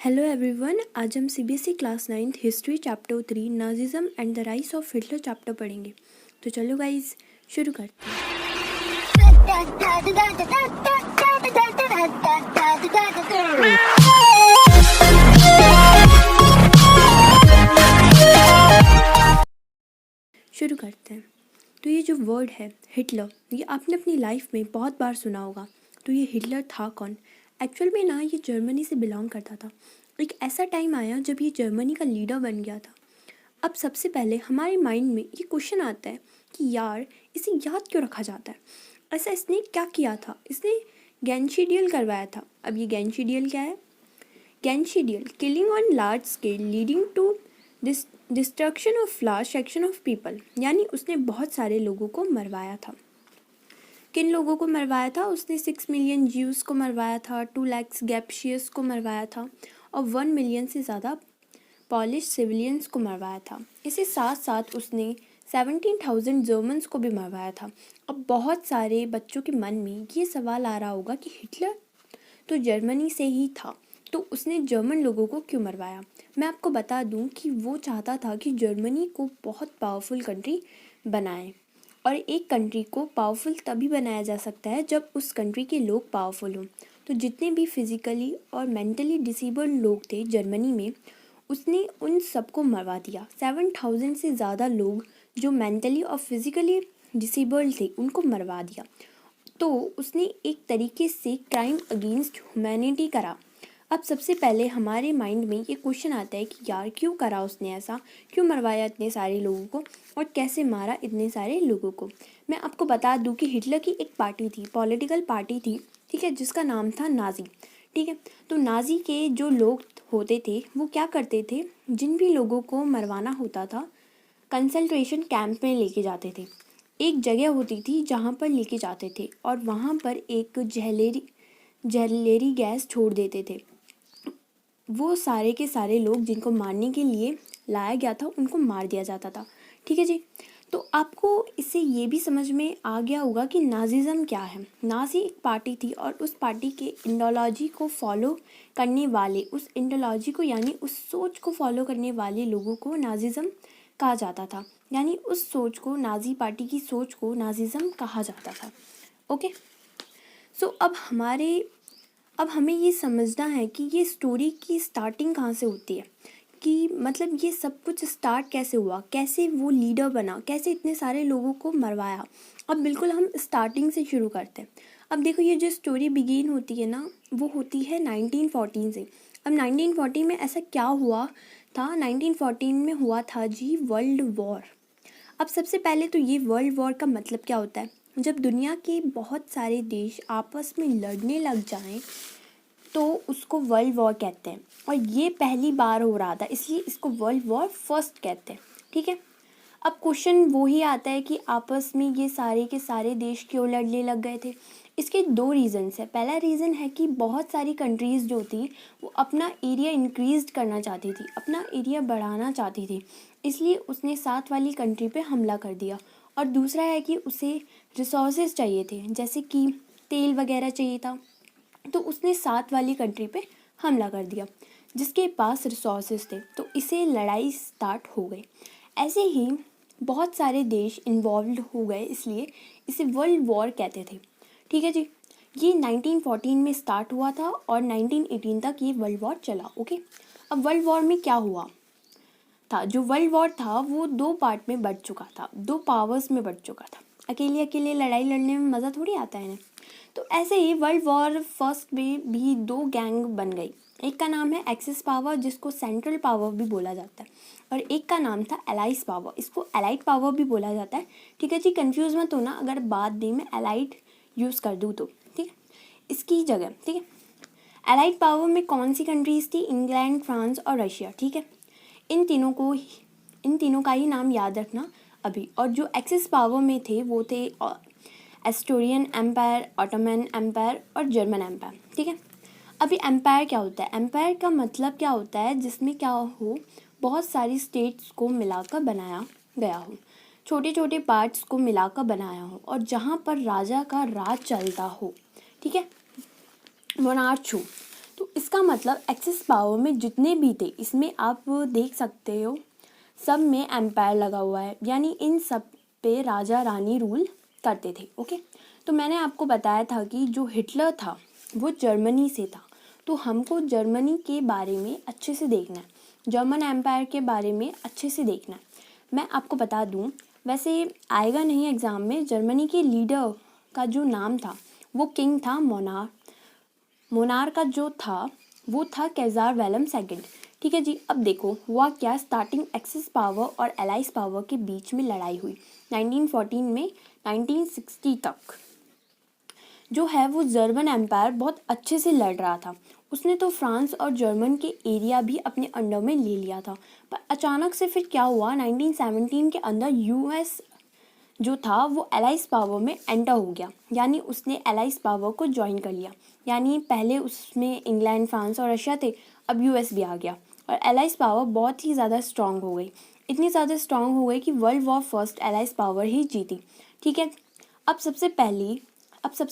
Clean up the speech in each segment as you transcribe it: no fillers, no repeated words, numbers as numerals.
Hello everyone, आज हम CBSE class 9th history chapter 3 Nazism and the rise of Hitler chapter पढ़ेंगे। तो चलो गाइज शुरू करते हैं। शुरू करते हैं। तो ये जो वर्ड है हिटलर, ये आपने अपनी लाइफ में बहुत बार सुना होगा। तो ये हिटलर था कौन? एक्चुअल में ना ये जर्मनी से बिलोंग करता था। एक ऐसा टाइम आया जब ये जर्मनी का लीडर बन गया था। अब सबसे पहले हमारे माइंड में ये क्वेश्चन आता है कि यार इसे याद क्यों रखा जाता है? ऐसा इसने क्या किया था? इसने गैंशीडियल करवाया था। अब ये गैंशीडियल क्या है? Genocidal killing on large scale leading to destruction of large section of people, यानी उसने बहुत सारे लोगों को मरवाया था। किन लोगों को मरवाया था? उसने 6 मिलियन ज्यूज़ को मरवाया था, 2 लाख गैप्शियस को मरवाया था और 1 मिलियन से ज़्यादा पॉलिश सिविलियंस को मरवाया था। इसके साथ साथ उसने 17,000 जर्मन्स को भी मरवाया था। अब बहुत सारे बच्चों के मन में ये सवाल आ रहा होगा कि हिटलर तो जर्मनी से ही था, तो उसने जर्मन लोगों को क्यों मरवाया? मैं आपको बता दूं कि वो चाहता था कि जर्मनी को बहुत पावरफुल कंट्री बनाए, और एक कंट्री को पावरफुल तभी बनाया जा सकता है जब उस कंट्री के लोग पावरफुल हों। तो जितने भी फिजिकली और मेंटली डिसेबल्ड लोग थे जर्मनी में, उसने उन सबको मरवा दिया। 7,000 से ज़्यादा लोग जो मेंटली और फिजिकली डिसेबल्ड थे उनको मरवा दिया। तो उसने एक तरीके से क्राइम अगेंस्ट ह्यूमैनिटी करा। अब सबसे पहले हमारे माइंड में ये क्वेश्चन आता है कि यार क्यों करा उसने ऐसा? क्यों मरवाया इतने सारे लोगों को और कैसे मारा इतने सारे लोगों को? मैं आपको बता दूं कि हिटलर की एक पार्टी थी, पॉलिटिकल पार्टी थी, ठीक है, जिसका नाम था नाजी। ठीक है, तो नाजी के जो लोग होते थे वो क्या करते थे, जिन भी लोगों को मरवाना होता था कंसंट्रेशन कैंप में लेके जाते थे। एक जगह होती थी जहाँ पर लेके जाते थे और वहाँ पर एक जहरीली गैस छोड़ देते थे। वो सारे के सारे लोग जिनको मारने के लिए लाया गया था उनको मार दिया जाता था। ठीक है जी, तो आपको इससे ये भी समझ में आ गया होगा कि नाजिज़म क्या है। नाजी एक पार्टी थी और उस पार्टी के आइडियोलॉजी को फॉलो करने वाले, उस आइडियोलॉजी को यानी उस सोच को फॉलो करने वाले लोगों को नाजिज़म कहा जाता था, यानी उस सोच को, नाजी पार्टी की सोच को नाजिज़म कहा जाता था। ओके, सो अब हमें ये समझना है कि ये स्टोरी की स्टार्टिंग कहाँ से होती है, कि मतलब ये सब कुछ स्टार्ट कैसे हुआ, कैसे वो लीडर बना, कैसे इतने सारे लोगों को मरवाया। अब बिल्कुल हम स्टार्टिंग से शुरू करते हैं। अब देखो ये जो स्टोरी बिगिन होती है ना, वो होती है 1914 से। अब 1914 में ऐसा क्या हुआ था? 1914 में हुआ था जी वर्ल्ड वॉर। अब सबसे पहले तो ये वर्ल्ड वॉर का मतलब क्या होता है? जब दुनिया के बहुत सारे देश आपस में लड़ने लग जाएं तो उसको वर्ल्ड वॉर कहते हैं, और ये पहली बार हो रहा था इसलिए इसको वर्ल्ड वॉर फर्स्ट कहते हैं। ठीक है, अब क्वेश्चन वो ही आता है कि आपस में ये सारे के सारे देश क्यों लड़ने लग गए थे? इसके 2 रीज़न्स है। पहला रीज़न है कि बहुत सारी कंट्रीज़ जो थी वो अपना एरिया इंक्रीज करना चाहती थी, अपना एरिया बढ़ाना चाहती थी, इसलिए उसने साथ वाली कंट्री पे हमला कर दिया। और दूसरा है कि उसे रिसोर्सेज चाहिए थे, जैसे कि तेल वगैरह चाहिए था, तो उसने साथ वाली कंट्री पे हमला कर दिया जिसके पास रिसोर्सेज थे, तो इसे लड़ाई स्टार्ट हो गई। ऐसे ही बहुत सारे देश इन्वॉल्व हो गए, इसलिए इसे वर्ल्ड वॉर कहते थे। ठीक है जी, ये 1914 में स्टार्ट हुआ था और 1918 तक ये वर्ल्ड वॉर चला। ओके, अब वर्ल्ड वॉर में क्या हुआ था? जो वर्ल्ड वॉर था वो 2 पार्ट में बढ़ चुका था, 2 पावर्स में बढ़ चुका था। अकेले अकेले लड़ाई लड़ने में मज़ा थोड़ी आता है ना। तो ऐसे ही वर्ल्ड वॉर फर्स्ट में भी 2 गैंग बन गई। एक का नाम है एक्सिस पावर, जिसको सेंट्रल पावर भी बोला जाता है, और एक का नाम था एलाइज पावर, इसको एलाइड पावर भी बोला जाता है। ठीक है जी, कंफ्यूज मत होना अगर बाद में एलाइड यूज़ कर दूँ तो। ठीक है, इसकी जगह, ठीक है, एलाइड पावर में कौन सी कंट्रीज़ थी? इंग्लैंड, फ्रांस और रशिया। ठीक है, इन तीनों का ही नाम याद रखना अभी। और जो एक्सिस पावर में थे वो थे एस्टोरियन एम्पायर, ऑटोमन एम्पायर और जर्मन एम्पायर। ठीक है, अभी एम्पायर क्या होता है? एम्पायर का मतलब क्या होता है? जिसमें क्या हो, बहुत सारी स्टेट्स को मिलाकर बनाया गया हो, छोटे छोटे पार्ट्स को मिलाकर बनाया हो, और जहाँ पर राजा का राज चलता हो। ठीक है, मोनार्च हो। तो इसका मतलब एक्सेस पावर में जितने भी थे, इसमें आप देख सकते हो सब में एम्पायर लगा हुआ है, यानी इन सब पे राजा रानी रूल करते थे। ओके, तो मैंने आपको बताया था कि जो हिटलर था वो जर्मनी से था, तो हमको जर्मनी के बारे में अच्छे से देखना है, जर्मन एम्पायर के बारे में अच्छे से देखना है। मैं आपको बता दूं, वैसे आएगा नहीं एग्ज़ाम में, जर्मनी के लीडर का जो नाम था वो किंग था मोनार। मोनार का जो था वो था कैजार वेलम सेकंड। ठीक है जी, अब देखो हुआ क्या, स्टार्टिंग एक्सिस पावर और एलाइज पावर के बीच में लड़ाई हुई 1914 में 1960 तक। जो है वो जर्मन एम्पायर बहुत अच्छे से लड़ रहा था, उसने तो फ्रांस और जर्मन के एरिया भी अपने अंडर में ले लिया था। पर अचानक से फिर क्या हुआ, 1917 के अंदर यूएस जो था वो एलाइज पावर में एंटर हो गया, यानी उसने एलाइज पावर को ज्वाइन कर लिया। यानी पहले उसमें इंग्लैंड, फ्रांस और रशिया थे, अब यूएस भी आ गया और एलाइज पावर बहुत ही ज़्यादा स्ट्रांग हो गई। इतनी ज़्यादा स्ट्रांग हो गई कि world war first allies power ही जीती। ठीक है, अब सबसे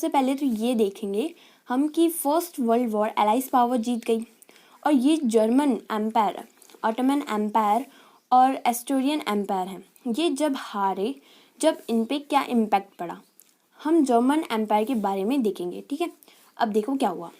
पहले तो ये देखेंगे हम कि first world war allies power जीत गई, और ये जर्मन एम्पायर, ऑटोमन एम्पायर और एस्टोरियन एम्पायर हैं, ये जब हारे, जब इन पे क्या इम्पैक्ट पड़ा, हम जर्मन एम्पायर के बारे में देखेंगे। ठीक है, अब देखो क्या हुआ।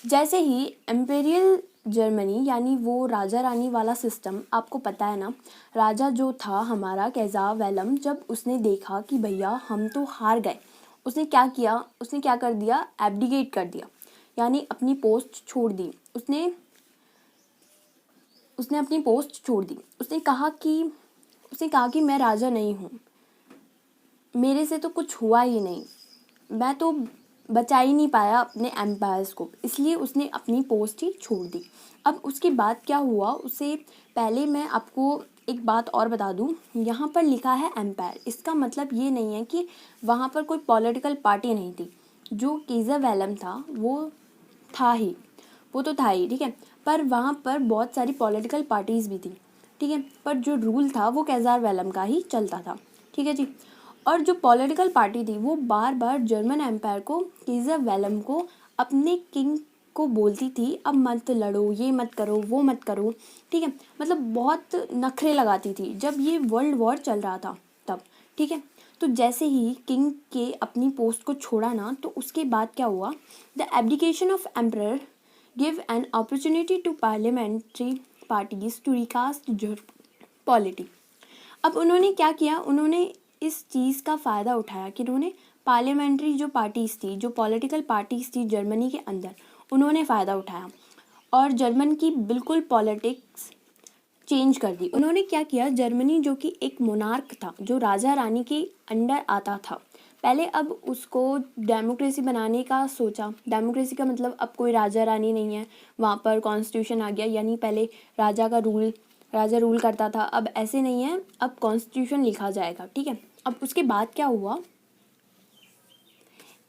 जैसे ही इम्पेरियल जर्मनी, यानी वो राजा रानी वाला सिस्टम, आपको पता है ना, राजा जो था हमारा कैजार वेलम, जब उसने देखा कि भैया हम तो हार गए, उसने क्या किया, उसने क्या कर दिया, एब्डिकेट कर दिया, यानी अपनी पोस्ट छोड़ दी। उसने अपनी पोस्ट छोड़ दी। उसने कहा कि मैं राजा नहीं हूँ, मेरे से तो कुछ हुआ ही नहीं, मैं तो बचा ही नहीं पाया अपने एम्पायर्स को, इसलिए उसने अपनी पोस्ट ही छोड़ दी। अब उसके बाद क्या हुआ, उससे पहले मैं आपको एक बात और बता दूं, यहाँ पर लिखा है एम्पायर, इसका मतलब ये नहीं है कि वहाँ पर कोई पॉलिटिकल पार्टी नहीं थी। जो कैजार वेलम था वो था ही, वो तो था ही, ठीक है, पर वहाँ पर बहुत सारी पॉलिटिकल पार्टीज़ भी थी। ठीक है, पर जो रूल था वो कैजार वेलम का ही चलता था। ठीक है जी, और जो पॉलिटिकल पार्टी थी वो बार बार जर्मन एम्पायर को, कैजार वेलम को, अपने किंग को बोलती थी अब मत लड़ो, ये मत करो, वो मत करो। ठीक है, मतलब बहुत नखरे लगाती थी जब ये वर्ल्ड वॉर चल रहा था तब। ठीक है, तो जैसे ही किंग के अपनी पोस्ट को छोड़ा ना, तो उसके बाद क्या हुआ, the abdication of emperor give an opportunity to parliamentary parties to recast polity. अब उन्होंने क्या किया, उन्होंने इस चीज़ का फ़ायदा उठाया कि उन्होंने पार्लियामेंट्री जो पार्टीज़ थी, जो पॉलिटिकल पार्टीज़ थी जर्मनी के अंदर, उन्होंने फ़ायदा उठाया और जर्मन की बिल्कुल पॉलिटिक्स चेंज कर दी। उन्होंने क्या किया, जर्मनी जो कि एक मोनार्क था, जो राजा रानी के अंडर आता था पहले, अब उसको डेमोक्रेसी बनाने का सोचा। डेमोक्रेसी का मतलब अब कोई राजा रानी नहीं है, वहाँ पर कॉन्स्टिट्यूशन आ गया, यानी पहले राजा रूल करता था, अब ऐसे नहीं है, अब कॉन्स्टिट्यूशन लिखा जाएगा। ठीक है, अब उसके बाद क्या हुआ,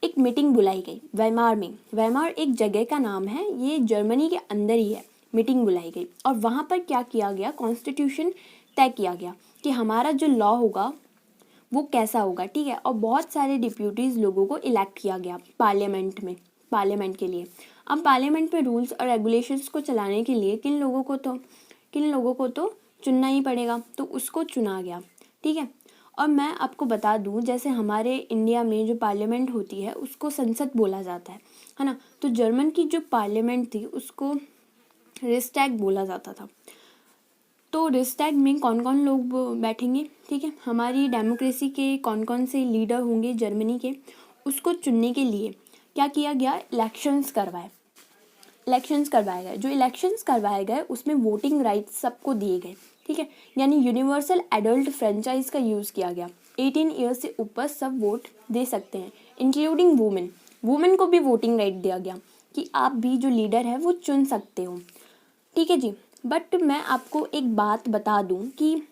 एक मीटिंग बुलाई गई वेमार में। वेमार एक जगह का नाम है, ये जर्मनी के अंदर ही है। मीटिंग बुलाई गई और वहाँ पर क्या किया गया, कॉन्स्टिट्यूशन तय किया गया कि हमारा जो लॉ होगा वो कैसा होगा। ठीक है, और बहुत सारे डिप्यूटीज़ लोगों को इलेक्ट किया गया पार्लियामेंट के लिए। अब पार्लियामेंट में रूल्स और रेगुलेशंस को चलाने के लिए किन लोगों को तो चुनना ही पड़ेगा, तो उसको चुना गया। ठीक है, और मैं आपको बता दूं, जैसे हमारे इंडिया में जो पार्लियामेंट होती है उसको संसद बोला जाता है ना, तो जर्मन की जो पार्लियामेंट थी उसको रिक्सटैग बोला जाता था। तो रिक्सटैग में कौन कौन लोग बैठेंगे, ठीक है, हमारी डेमोक्रेसी के कौन कौन से लीडर होंगे जर्मनी के, उसको चुनने के लिए क्या किया गया, इलेक्शंस करवाए गए। जो इलेक्शंस करवाए गए उसमें वोटिंग राइट्स सबको दिए गए। ठीक है, यानी यूनिवर्सल एडल्ट फ्रेंचाइज का यूज़ किया गया। 18 ईयर्स से ऊपर सब वोट दे सकते हैं, इंक्लूडिंग वुमेन को भी वोटिंग राइट दिया गया कि आप भी जो लीडर है वो चुन सकते हो। ठीक है जी, बट मैं आपको एक बात बता दूं कि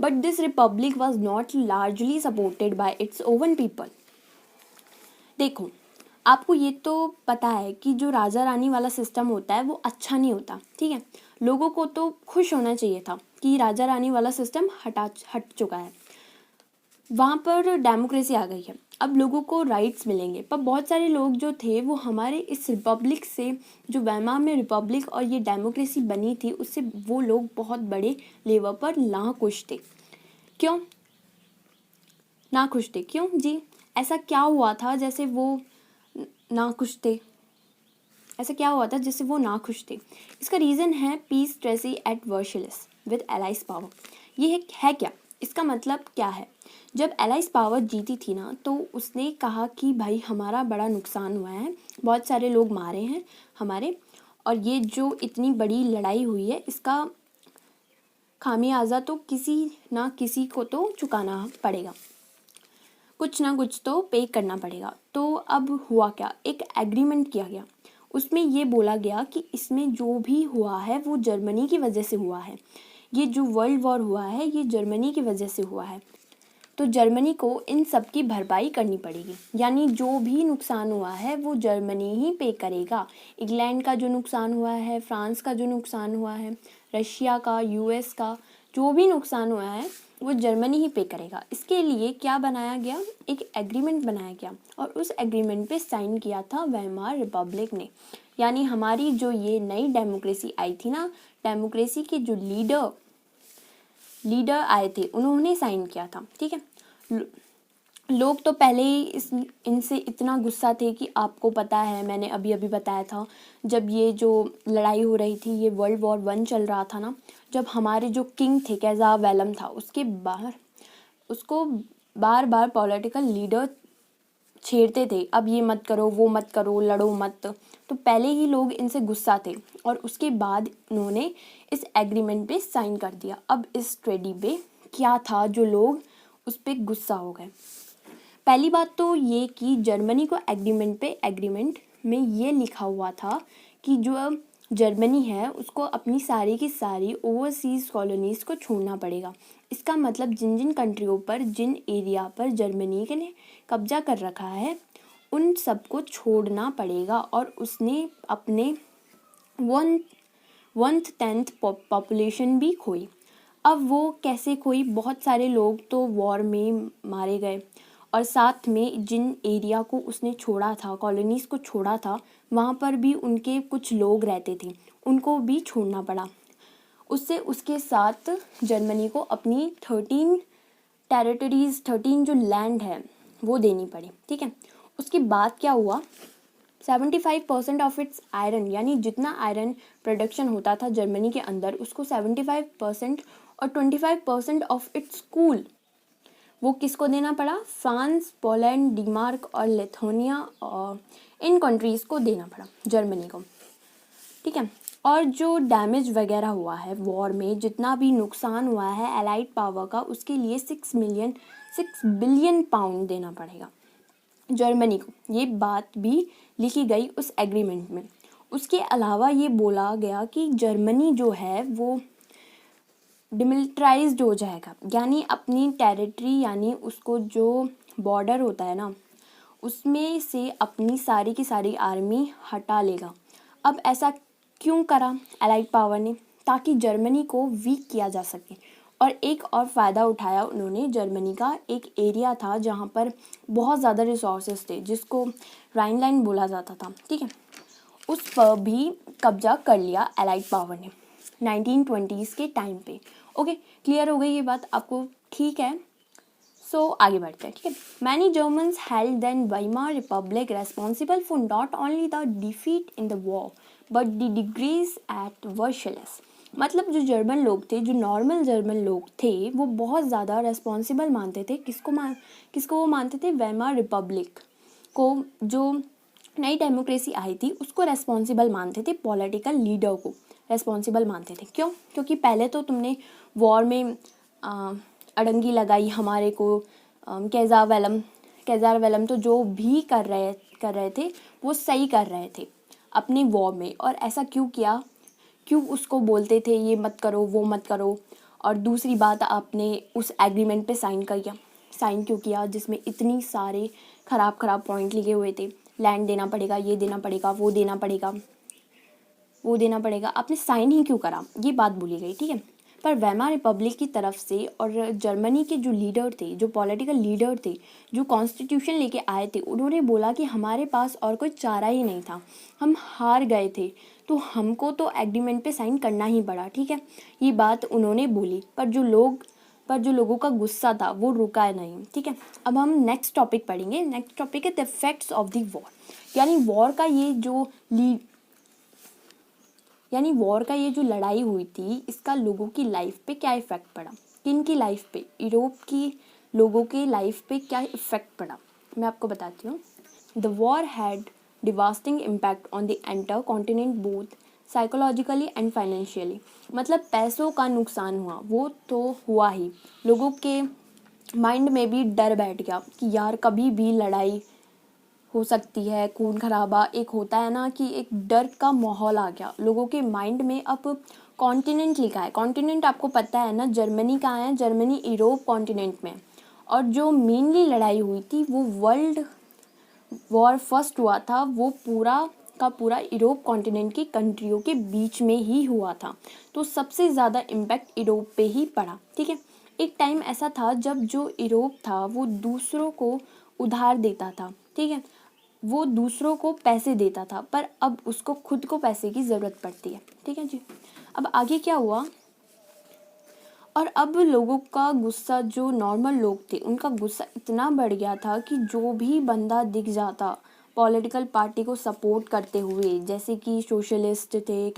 but this Republic was not largely supported by it's oven people. देखो, आपको ये तो पता है कि जो राजा रानी वाला सिस्टम होता है वो अच्छा नहीं होता। ठीक है, लोगों को तो खुश होना चाहिए था कि राजा रानी वाला सिस्टम हट चुका है, वहाँ पर डेमोक्रेसी आ गई है, अब लोगों को राइट्स मिलेंगे। पर बहुत सारे लोग जो थे वो हमारे इस रिपब्लिक से, जो वेइमार में रिपब्लिक और ये डेमोक्रेसी बनी थी, उससे वो लोग बहुत बड़े लेवल पर नाखुश थे। क्यों नाखुश थे? क्यों जी? ऐसा क्या हुआ था जैसे वो नाखुश थे? ऐसा क्या हुआ था जिससे वो नाखुश थे? इसका रीज़न है peace treaty at Versailles with allies power. ये है क्या? इसका मतलब क्या है? जब एलाइस पावर जीती थी ना, तो उसने कहा कि भाई हमारा बड़ा नुकसान हुआ है, बहुत सारे लोग मारे हैं हमारे, और ये जो इतनी बड़ी लड़ाई हुई है इसका खामियाजा तो किसी ना किसी को तो चुकाना पड़ेगा, कुछ ना कुछ तो पे करना पड़ेगा। तो अब हुआ क्या, एक एग्रीमेंट किया गया। उसमें ये बोला गया कि इसमें जो भी हुआ है वो जर्मनी की वजह से हुआ है, ये जो वर्ल्ड वॉर हुआ है ये जर्मनी की वजह से हुआ है, तो जर्मनी को इन सब की भरपाई करनी पड़ेगी। यानी जो भी नुकसान हुआ है वो जर्मनी ही पे करेगा। इंग्लैंड का जो नुकसान हुआ है, फ्रांस का जो नुकसान हुआ है, रशिया का, यूएस का जो भी नुकसान हुआ है वो जर्मनी ही पे करेगा। इसके लिए क्या बनाया गया, एक एग्रीमेंट बनाया गया, और उस एग्रीमेंट पे साइन किया था वेइमार रिपब्लिक ने। यानी हमारी जो ये नई डेमोक्रेसी आई थी ना, डेमोक्रेसी के जो लीडर आए थे उन्होंने साइन किया था। ठीक है, लोग तो पहले ही इनसे इतना गुस्सा थे कि आपको पता है, मैंने अभी अभी बताया था, जब ये जो लड़ाई हो रही थी, ये वर्ल्ड वॉर 1 चल रहा था ना, जब हमारे जो किंग थे कैज़ार वेलम था, उसके बाहर उसको बार बार पॉलिटिकल लीडर छेड़ते थे, अब ये मत करो, वो मत करो, लड़ो मत। तो पहले ही लोग इनसे गुस्सा थे, और उसके बाद उन्होंने इस एग्रीमेंट पे साइन कर दिया। अब इस ट्रेडी पे क्या था जो लोग उस पर गुस्सा हो गए? पहली बात तो ये कि जर्मनी को एग्रीमेंट में ये लिखा हुआ था कि जो जर्मनी है उसको अपनी सारी की सारी ओवरसीज़ कॉलोनीज़ को छोड़ना पड़ेगा। इसका मतलब जिन जिन कंट्रियों पर, जिन एरिया पर जर्मनी ने कब्जा कर रखा है, उन सबको छोड़ना पड़ेगा। और उसने अपने 1/10 पॉपुलेशन भी खोई। अब वो कैसे खोई? बहुत सारे लोग तो वॉर में मारे गए, और साथ में जिन एरिया को उसने छोड़ा था, कॉलोनीज़ को छोड़ा था, वहाँ पर भी उनके कुछ लोग रहते थे, उनको भी छोड़ना पड़ा। उसके साथ जर्मनी को अपनी 13 जो लैंड है वो देनी पड़ी। ठीक है, उसके बाद क्या हुआ, 75% ऑफ इट्स आयरन, यानी जितना आयरन प्रोडक्शन होता था जर्मनी के अंदर, उसको 75% और 25% ऑफ इट्स कूल वो किसको देना पड़ा? फ्रांस, पोलैंड, डेनमार्क और लिथुआनिया, और इन कंट्रीज़ को देना पड़ा जर्मनी को। ठीक है, और जो डैमेज वगैरह हुआ है वॉर में, जितना भी नुकसान हुआ है एलाइड पावर का, उसके लिए 6 बिलियन पाउंड देना पड़ेगा जर्मनी को। ये बात भी लिखी गई उस एग्रीमेंट में। उसके अलावा ये बोला गया कि जर्मनी जो है वो डिमिलिटराइज्ड हो जाएगा, यानी अपनी टेरिटरी, यानी उसको जो बॉर्डर होता है ना, उसमें से अपनी सारी की सारी आर्मी हटा लेगा। अब ऐसा क्यों करा एलाइड पावर ने? ताकि जर्मनी को वीक किया जा सके। और एक और फ़ायदा उठाया उन्होंने, जर्मनी का एक एरिया था जहाँ पर बहुत ज़्यादा रिसोर्सेज थे, जिसको राइनलैंड बोला जाता था। ठीक है, उस पर भी कब्जा कर लिया एलाइड पावर ने 1920s के टाइम पे। ओके, क्लियर हो गई ये बात आपको? ठीक है, सो आगे बढ़ते हैं। ठीक है, many Germans held then Weimar republic responsible for not only the defeat in the war but the decrees at Versailles. मतलब जो जर्मन लोग थे, जो नॉर्मल जर्मन लोग थे, वो बहुत ज़्यादा रेस्पॉन्सिबल मानते थे। किसको वो मानते थे? वेइमार रिपब्लिक को, जो नई डेमोक्रेसी आई थी उसको रेस्पॉन्सिबल मानते थे, पॉलिटिकल लीडर को रेस्पॉन्सिबल मानते थे। क्यों? क्योंकि पहले तो तुमने वॉर में अड़ंगी लगाई हमारे को। कैज़ार वेलम तो जो भी कर रहे थे वो सही कर रहे थे अपने वॉर में। और ऐसा क्यों किया? क्यों उसको बोलते थे ये मत करो, वो मत करो? और दूसरी बात, आपने उस एग्रीमेंट पे साइन क्यों किया जिसमें इतनी सारे ख़राब पॉइंट लिखे हुए थे? लैंड देना पड़ेगा, ये देना पड़ेगा, वो देना पड़ेगा। आपने साइन ही क्यों करा? ये बात बोली गई। ठीक है, पर वेमार रिपब्लिक की तरफ से और जर्मनी के जो लीडर थे, जो पॉलिटिकल लीडर थे, जो कॉन्स्टिट्यूशन लेके आए थे, उन्होंने बोला कि हमारे पास और कोई चारा ही नहीं था, हम हार गए थे, तो हमको तो एग्रीमेंट पे साइन करना ही पड़ा। ठीक है, ये बात उन्होंने बोली, पर जो लोगों का गुस्सा था वो रुका नहीं। ठीक है, अब हम नेक्स्ट टॉपिक पढ़ेंगे। नेक्स्ट टॉपिक है the effects of the war, यानी वॉर का ये जो लड़ाई हुई थी, इसका लोगों की लाइफ पे क्या इफेक्ट पड़ा। किन की लाइफ पे? यूरोप की लोगों के लाइफ पे क्या इफेक्ट पड़ा, मैं आपको बताती हूँ। The war had devastating impact on the entire continent both psychologically and financially. मतलब पैसों का नुकसान हुआ, वो तो हुआ ही, लोगों के माइंड में भी डर बैठ गया कि यार कभी भी लड़ाई हो सकती है, खून खराबा एक होता है ना, कि एक डर का माहौल आ गया लोगों के माइंड में। अब कॉन्टिनेंट लिखा है, कॉन्टिनेंट आपको पता है ना, जर्मनी कहाँ है? जर्मनी यूरोप कॉन्टिनेंट में। और जो मेनली लड़ाई हुई थी वो वर्ल्ड वॉर फर्स्ट हुआ था, वो पूरा का पूरा यूरोप कॉन्टिनेंट की कंट्रियों के बीच में ही हुआ था, तो सबसे ज़्यादा इम्पैक्ट यूरोप पे ही पड़ा। ठीक है, एक टाइम ऐसा था जब जो यूरोप था वो दूसरों को उधार देता था। ठीक है, वो दूसरों को पैसे देता था, पर अब उसको खुद को पैसे की ज़रूरत पड़ती है। ठीक है जी, अब आगे क्या हुआ, और अब लोगों का गुस्सा, जो नॉर्मल लोग थे उनका गुस्सा इतना बढ़ गया था कि जो भी बंदा दिख जाता पॉलिटिकल पार्टी को सपोर्ट करते हुए, जैसे कि सोशलिस्ट थे,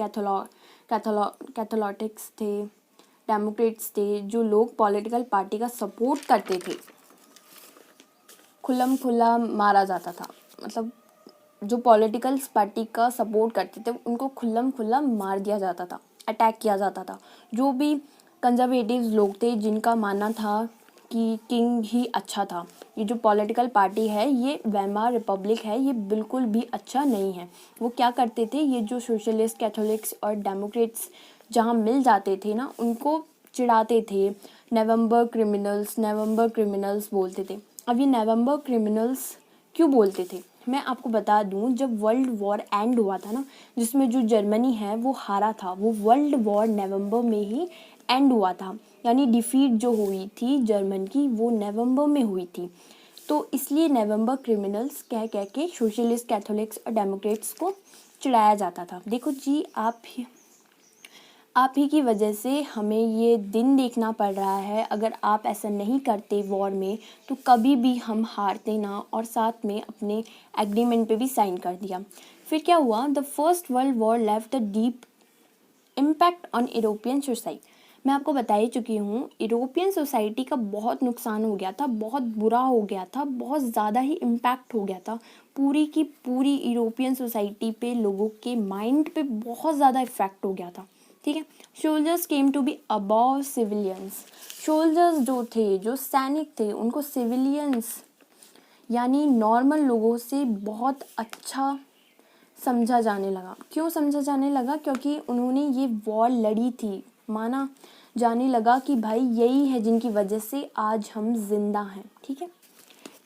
कैथोलिक्स थे, डेमोक्रेट्स थे, जो लोग पॉलिटिकल पार्टी का सपोर्ट करते थे, खुल्लम खुल्ला मारा जाता था। मतलब जो पॉलिटिकल पार्टी का सपोर्ट करते थे उनको खुल्लम खुल्ला मार दिया जाता था, अटैक किया जाता था। जो भी कंजर्वेटिव्स लोग थे जिनका मानना था कि किंग ही अच्छा था, ये जो पॉलिटिकल पार्टी है, ये वेमार रिपब्लिक है, ये बिल्कुल भी अच्छा नहीं है, वो क्या करते थे, ये जो सोशलिस्ट, कैथोलिक्स और डेमोक्रेट्स जहाँ मिल जाते थे ना, उनको चिढ़ाते थे, नवंबर क्रिमिनल्स बोलते थे। अब ये नवंबर क्रिमिनल्स क्यों बोलते थे, मैं आपको बता दूं, जब वर्ल्ड वॉर एंड हुआ था ना, जिसमें जो जर्मनी है वो हारा था, वो वर्ल्ड वॉर नवंबर में ही एंड हुआ था, यानी डिफीट जो हुई थी जर्मन की वो नवंबर में हुई थी। तो इसलिए नवंबर क्रिमिनल्स कह के सोशलिस्ट, कैथोलिक्स और डेमोक्रेट्स को चिढ़ाया जाता था। देखो जी, आप ही की वजह से हमें ये दिन देखना पड़ रहा है, अगर आप ऐसा नहीं करते वॉर में तो कभी भी हम हारते ना, और साथ में अपने एग्रीमेंट पे भी साइन कर दिया। फिर क्या हुआ, the first world war left a deep impact on European society. मैं आपको बता ही चुकी हूँ, यूरोपियन सोसाइटी का बहुत नुकसान हो गया था, बहुत बुरा हो गया था, बहुत ज़्यादा ही इम्पैक्ट हो गया था पूरी की पूरी यूरोपियन सोसाइटी पे, लोगों के माइंड पे बहुत ज़्यादा इफेक्ट हो गया था। ठीक है, soldiers came to be above civilians. Soldiers जो थे, जो सैनिक थे, उनको सिविलियंस यानी नॉर्मल लोगों से बहुत अच्छा समझा जाने लगा। क्यों समझा जाने लगा? क्योंकि उन्होंने ये वॉर लड़ी थी, माना जाने लगा कि भाई यही है जिनकी वजह से आज हम जिंदा हैं। ठीक है,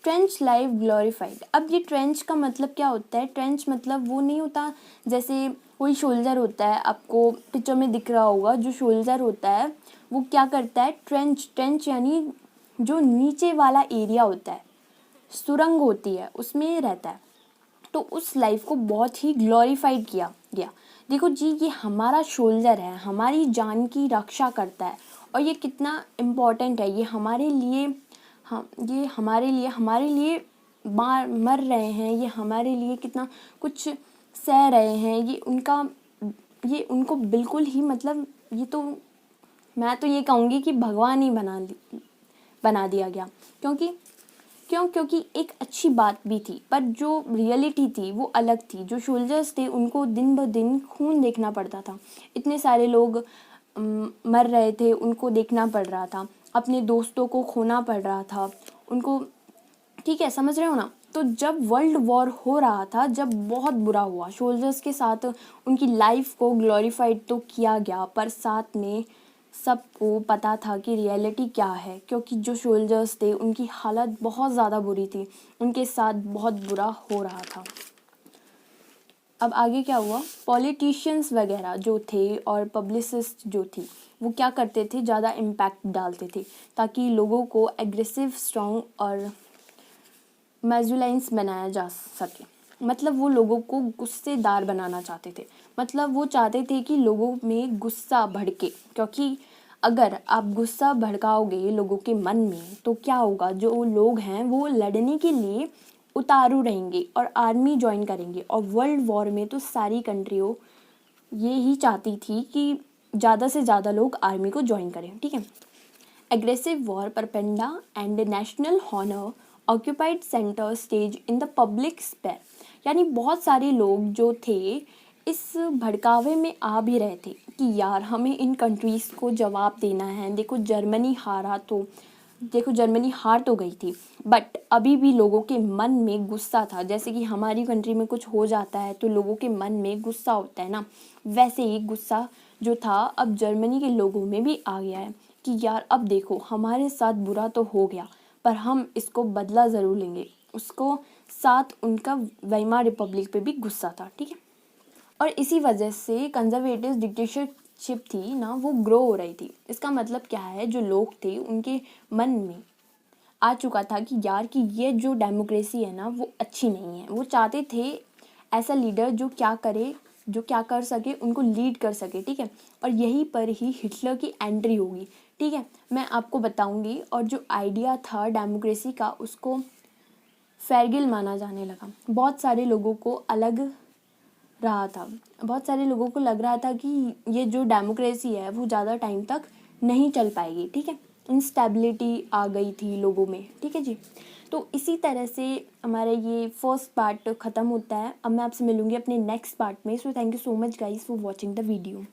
ट्रेंच लाइफ ग्लोरीफाइड। अब ये ट्रेंच का मतलब क्या होता है? ट्रेंच मतलब वो नहीं होता, जैसे कोई शोल्जर होता है, आपको पिक्चर में दिख रहा होगा, जो शोल्जर होता है वो क्या करता है, ट्रेंच यानी जो नीचे वाला एरिया होता है, सुरंग होती है, उसमें रहता है। तो उस लाइफ को बहुत ही ग्लोरीफाइड किया गया। देखो जी, ये हमारा शोल्जर है, हमारी जान की रक्षा करता है, और ये कितना इम्पोर्टेंट है, ये हमारे लिए, ये हमारे लिए मर रहे हैं, ये हमारे लिए कितना कुछ सह रहे हैं, ये उनको बिल्कुल ही, मतलब ये तो मैं तो ये कहूँगी कि भगवान ही बना दिया गया। क्योंकि एक अच्छी बात भी थी, पर जो रियलिटी थी वो अलग थी। जो सोल्जर्स थे उनको दिन ब दिन खून देखना पड़ता था, इतने सारे लोग मर रहे थे, उनको देखना पड़ रहा था, अपने दोस्तों को खोना पड़ रहा था उनको। ठीक है, समझ रहे हो ना? तो जब वर्ल्ड वॉर हो रहा था, जब बहुत बुरा हुआ सोल्जर्स के साथ, उनकी लाइफ को ग्लोरीफाइड तो किया गया, पर साथ में सबको पता था कि रियलिटी क्या है, क्योंकि जो सोल्जर्स थे उनकी हालत बहुत ज़्यादा बुरी थी, उनके साथ बहुत बुरा हो रहा था। अब आगे क्या हुआ, पॉलिटिशियंस वगैरह जो थे और पब्लिसिस्ट जो थी वो क्या करते थे, ज़्यादा इम्पैक्ट डालते थे ताकि लोगों को एग्रेसिव, स्ट्रॉन्ग और मैजुलाइंस बनाया जा सके। मतलब वो लोगों को गुस्सेदार बनाना चाहते थे, मतलब वो चाहते थे कि लोगों में गुस्सा भड़के, क्योंकि अगर आप गुस्सा भड़काओगे लोगों के मन में तो क्या होगा, जो लोग हैं वो लड़ने के लिए उतारू रहेंगे और आर्मी ज्वाइन करेंगे। और वर्ल्ड वॉर में तो सारी कंट्रियों ये ही चाहती थी कि ज़्यादा से ज़्यादा लोग आर्मी को ज्वाइन करें, ठीक है। Aggressive war, propaganda and national honor occupied center stage in the public sphere। यानी बहुत सारे लोग जो थे इस भड़कावे में आ भी रहे थे कि यार हमें इन कंट्रीज़ को जवाब देना है। देखो जर्मनी हार तो गई थी, बट अभी भी लोगों के मन में गुस्सा था। जैसे कि हमारी कंट्री में कुछ हो जाता है तो लोगों के मन में गुस्सा होता है ना, वैसे ही गुस्सा जो था अब जर्मनी के लोगों में भी आ गया है कि यार अब देखो हमारे साथ बुरा तो हो गया पर हम इसको बदला ज़रूर लेंगे। उसको साथ उनका वेइमार रिपब्लिक पे भी गुस्सा था, ठीक है। और इसी वजह से कंजर्वेटिव डिक्टेटरशिप थी ना, वो ग्रो हो रही थी। इसका मतलब क्या है, जो लोग थे उनके मन में आ चुका था कि यार कि ये जो डेमोक्रेसी है ना वो अच्छी नहीं है। वो चाहते थे ऐसा लीडर जो क्या कर सके, उनको लीड कर सके, ठीक है। और यहीं पर ही हिटलर की एंट्री होगी, ठीक है। मैं आपको बताऊंगी। और जो आइडिया था डेमोक्रेसी का उसको फेरगिल माना जाने लगा। बहुत सारे लोगों को लग रहा था कि ये जो डेमोक्रेसी है वो ज़्यादा टाइम तक नहीं चल पाएगी, ठीक है। इंस्टेबिलिटी आ गई थी लोगों में, ठीक है जी। तो इसी तरह से हमारा ये फर्स्ट पार्ट ख़त्म होता है। अब मैं आपसे मिलूँगी अपने नेक्स्ट पार्ट में। So thank you so much guys for watching the video.